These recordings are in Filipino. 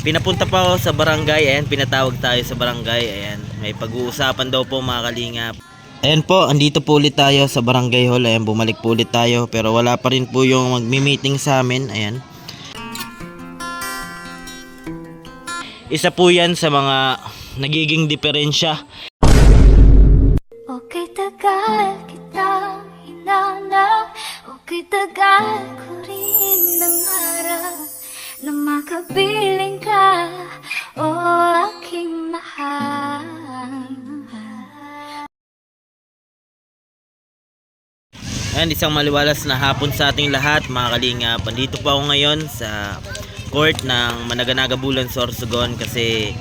Pinapunta pa ako sa barangay. Ayan, pinatawag tayo sa barangay. Ayan, may pag-uusapan daw po mga kalingap. Ayan po, andito po ulit tayo sa barangay hall. Ayan, bumalik po ulit tayo. Pero wala pa rin po yung magmi-meeting sa amin. Ayan. Isa po yan sa mga nagiging diferensya. Okay, tagal kitang hinanap. Okay, tagal ko rin nangarap na makapiling ka, o aking mahal. Ayan, isang maliwalas na hapon sa ating lahat mga kalingap. Andito po ako ngayon sa court ng Managanaga Bulan, Sorsogon kasi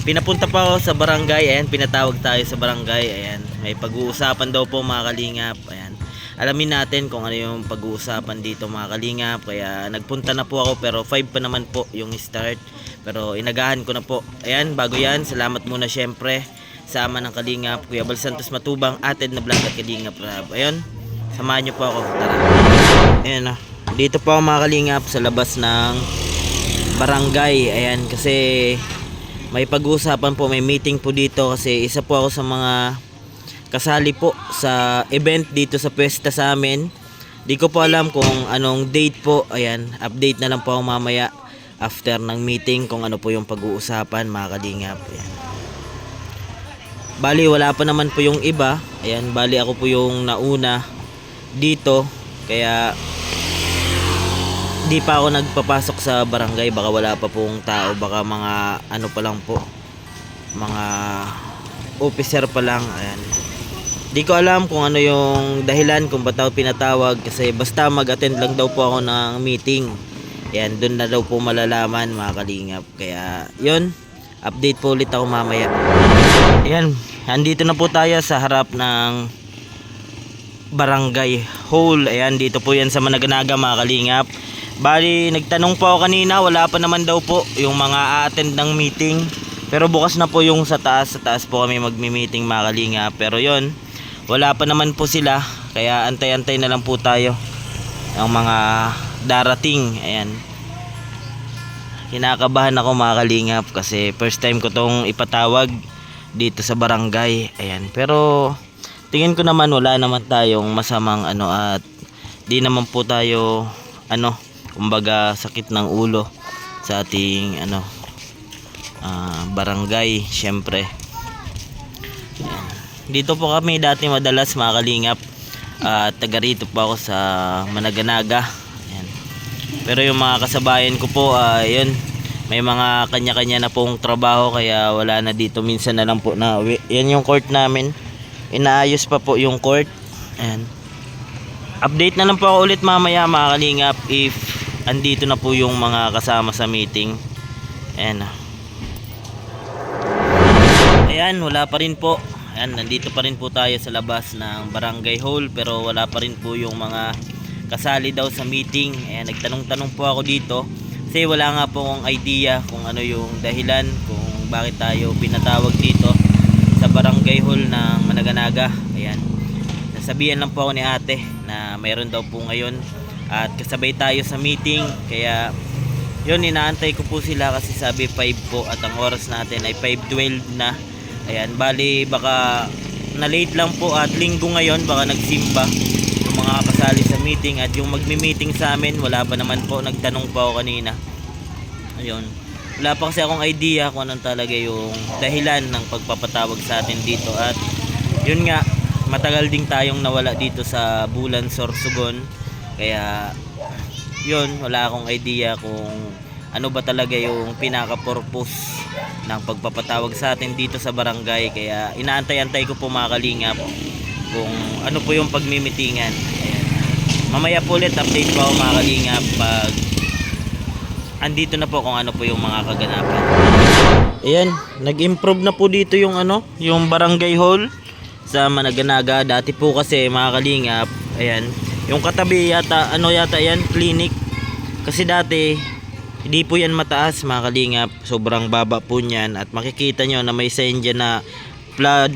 pinapunta pa ako sa barangay. Ayan, pinatawag tayo sa barangay. Ayan, may pag-uusapan daw po mga kalingap. Ayan, alamin natin kung ano yung pag-uusapan dito mga kalingap. Kaya nagpunta na po ako pero 5 pa naman po yung start. Pero inagahan ko na po. Ayan, bago yan, salamat muna syempre sa ama ng kalingap, Kuya Bal Santos Matubang, Ated na vlog at Kalingap Rab. Ayun, samahan nyo po ako. Tara. Ayan na. Dito po ako mga kalingap sa labas ng barangay. Ayan, kasi may pag-uusapan po, may meeting po dito kasi isa po ako sa mga kasali po sa event dito sa pwesta sa amin. Di ko po alam kung anong date po. Ayan, update na lang po ako mamaya after ng meeting kung ano po yung pag-uusapan mga kalingap. Ayan. Bali wala pa naman po yung iba. Ayan, bali ako po yung nauna dito. Kaya di pa ako nagpapasok sa barangay. Baka wala pa pong tao. Baka mga ano pa lang po, mga officer pa lang. Ayan, di ko alam kung ano yung dahilan kung ba't ako pinatawag. Kasi basta mag-attend lang daw po ako ng meeting. Ayan, dun na daw po malalaman mga kalingap. Kaya yun, update po ulit ako mamaya. Ayan, andito na po tayo sa harap ng barangay hall. Ayan, dito po yan sa Managanaga mga kalingap. Bali, nagtanong po ako kanina, wala pa naman daw po yung mga a-attend ng meeting. Pero bukas na po yung sa taas po kami magmi-meeting mga kalingap. Pero yon, wala pa naman po sila. Kaya antay-antay na lang po tayo ng mga darating. Ayan, kinakabahan ako mga kalingap kasi first time ko tong ipatawag dito sa barangay. Ayan, pero tingin ko naman wala naman tayong masamang ano at di naman po tayo ano, kumbaga sakit ng ulo sa ating ano barangay syempre. Ayan. Dito po kami dati madalas mga kalingap at taga rito po ako sa Managanaga. Ayan. Pero yung mga kasabayan ko po yun, may mga kanya-kanya na pong trabaho kaya wala na dito, minsan na lang po na uwi. Yan yung court namin, inaayos pa po yung court. Ayan, update na lang po ako ulit mamaya mga kalingap if andito na po yung mga kasama sa meeting. Ayan, ayan, wala pa rin po. Ayan, nandito pa rin po tayo sa labas ng barangay hall pero wala pa rin po yung mga kasali daw sa meeting. Ayan, nagtanong-tanong po ako dito kasi wala nga po akong idea kung ano yung dahilan kung bakit tayo pinatawag dito sa barangay hall ng Managanaga. Ayan, nasabihan lang po ako ni ate na mayroon daw po ngayon at kasabay tayo sa meeting. Kaya yun, inaantay ko po sila kasi sabi 5 po at ang oras natin ay 5:12 na. Ayan, bali baka na late lang po at linggo ngayon, baka nagsimba yung mga kasali sa meeting at yung magmi-meeting sa amin wala pa naman po. Nagtanong pa ako kanina. Ayun, wala pa kasi akong idea kung anong talaga yung dahilan ng pagpapatawag sa atin dito. At yun nga, matagal din tayong nawala dito sa Bulan, Sorsogon. Kaya yun, wala akong idea kung ano ba talaga yung pinaka-purpose ng pagpapatawag sa atin dito sa barangay. Kaya inaantay-antay ko po mga kalingap kung ano po yung pagmimitingan. Ayan, mamaya po ulit update po ako mga kalingap pag andito na po kung ano po yung mga kaganapan. Ayan, nag-improve na po dito yung ano, yung barangay hall sa Managanaga. Dati po kasi mga kalingap, ayan, yung katabi yata, ano yata yan, clinic. Kasi dati hindi po yan mataas mga kalingap, sobrang baba po niyan. At makikita nyo na may sign dyan na flood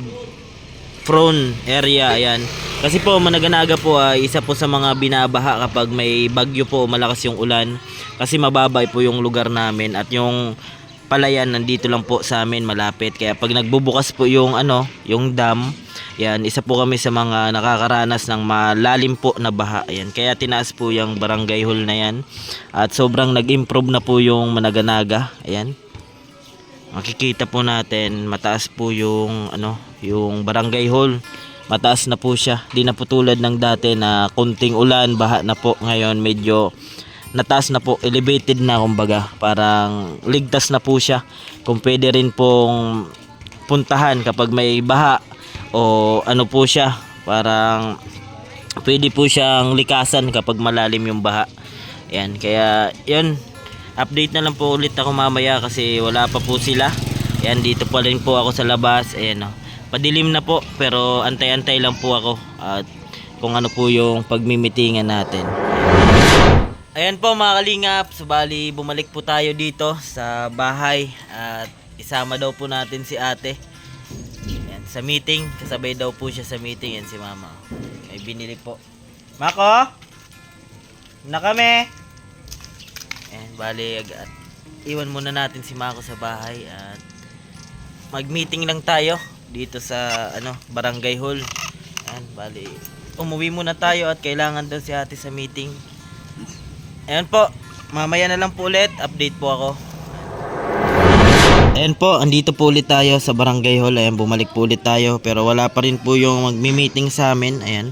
prone area. Ayan, Kasi po Managanaga po ay isa po sa mga binabaha kapag may bagyo po, malakas yung ulan. Kasi mababay po yung lugar namin at yung palayan nandito lang po sa amin malapit. Kaya pag nagbubukas po yung yung dam, yan, isa po kami sa mga nakakaranas ng malalim po na baha. Ayan, kaya tinaas po yung barangay hall na yan. At sobrang nag-improve na po yung Managanaga. Ayan. Makikita po natin, mataas po yung yung barangay hall. Mataas na po siya. Di na po tulad ng dati na kunting ulan, baha na po. Ngayon medyo nataas na po, elevated na kumbaga. Parang ligtas na po siya. Kung pwede rin pong puntahan kapag may baha o po siya, parang pwede po siyang likasan kapag malalim yung baha. Ayan, kaya yun, update na lang po ulit ako mamaya kasi wala pa po sila. Ayan, dito pa rin po ako sa labas. Ayan, padilim na po pero antay-antay lang po ako at kung ano po yung pagmimitingan natin. Ayan po mga kalingap, subali bumalik po tayo dito sa bahay at isama daw po natin si ate. Ayan, sa meeting, kasabay daw po siya sa meeting. Yan si mama, may binili po. Mako, na kami. Ayan, bali iwan muna natin si Mako sa bahay at mag-meeting lang tayo dito sa barangay hall. Ayan, bali umuwi muna tayo at kailangan daw si ate sa meeting. Ayan po, mamaya na lang po ulit, update po ako. Ayan po, andito po ulit tayo sa barangay hall. Ayan, bumalik po ulit tayo pero wala pa rin po yung magmi-meeting sa amin. Ayan,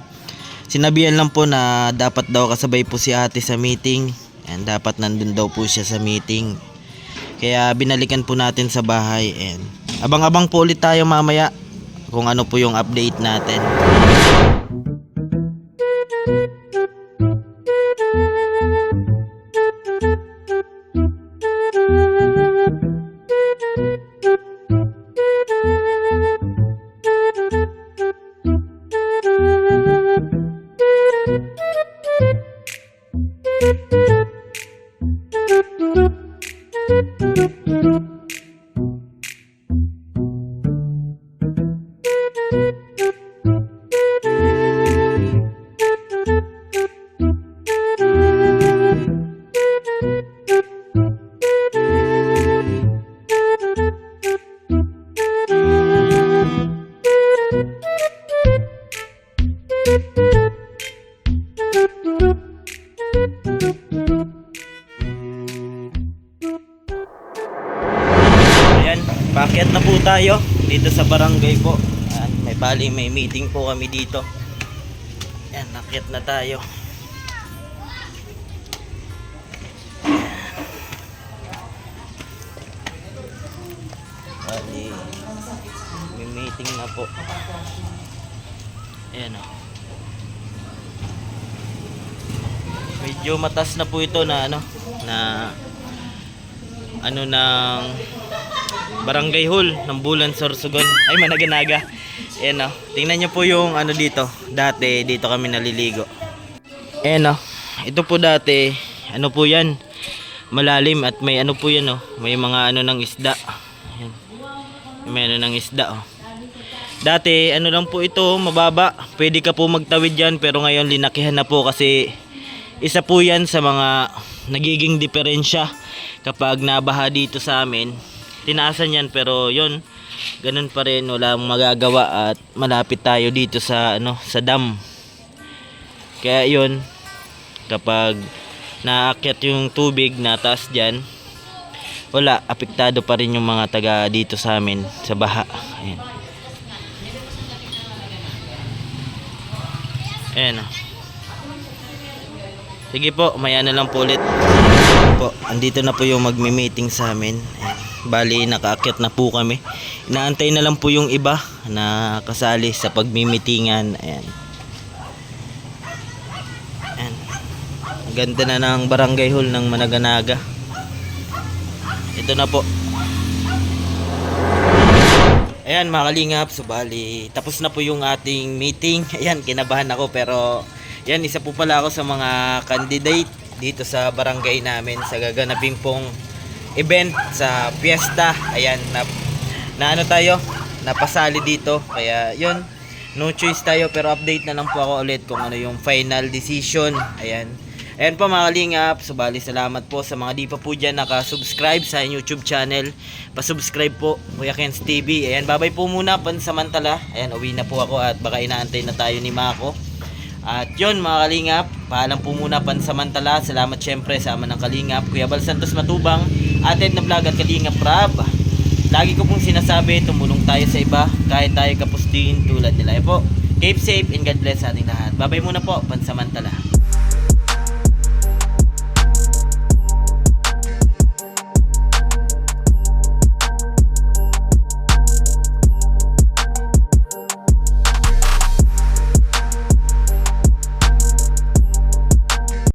sinabihan lang po na dapat daw kasabay po si ate sa meeting. Ayan, dapat nandun daw po siya sa meeting. Kaya binalikan po natin sa bahay. Ayan, abang-abang po ulit tayo mamaya kung ano po yung update natin. Ayan, paakyat na po tayo dito sa barangay po. Ayan, may meeting po kami dito. Ayan, akyat na tayo. Bali, may meeting na po. Ayan o. Medyo matas na po ito na ng barangay hall ng Bulan, Sorsogon, ay Managanaga. Ayan o, tingnan nyo po yung dito. Dati dito kami naliligo. Ayan o, ito po dati po yan, malalim at may po yan may mga ng isda. Ayan, may ng isda Dati lang po ito, mababa, pwede ka po magtawid dyan pero ngayon linakihan na po kasi isa po yan sa mga nagiging diferensya kapag nabaha dito sa amin. Tinaasan yan pero yun, ganun pa rin, wala magagawa at malapit tayo dito sa sa dam. Kaya yun, kapag naakyat yung tubig na taas dyan, wala, apektado pa rin yung mga taga dito sa amin sa baha. Ayan. Ayan. Sige po, maya na lang po ulit. Po, andito na po yung magmi-meeting sa amin. Ayan. Bali, nakaakyat na po kami. Inaantay na lang po yung iba na kasali sa pagmi-meetingan. Ayan. Ayan. Ganda na ng barangay hall ng Managanaga. Ito na po. Ayan mga kalingap, so bali tapos na po yung ating meeting. Ayan, kinabahan ako pero yan, isa po pala ako sa mga candidate dito sa barangay namin sa gaganapin pong event sa fiesta. Ayan, na tayo napasali dito. Kaya yun, no choice tayo, pero update na lang po ako ulit kung ano yung final decision. Ayan. Ayan po mga kalingap, subali salamat po sa mga di pa po dyan nakasubscribe sa YouTube channel. Pasubscribe po, Kuya Ken's TV. Ayan, babay po muna pansamantala. Ayan, uwi na po ako at baka inaantay na tayo ni Mako. At yun mga kalingap, paalam po muna pansamantala. Salamat syempre sa ama ng kalingap, Kuya Bal Santos Matubang, Ated na Vlog at Kalingap Rab. Lagi ko pong sinasabi, tumulong tayo sa iba kahit tayo kapustin tulad nila. Ayan po, keep safe and God bless sa ating lahat. Babay muna po pansamantala.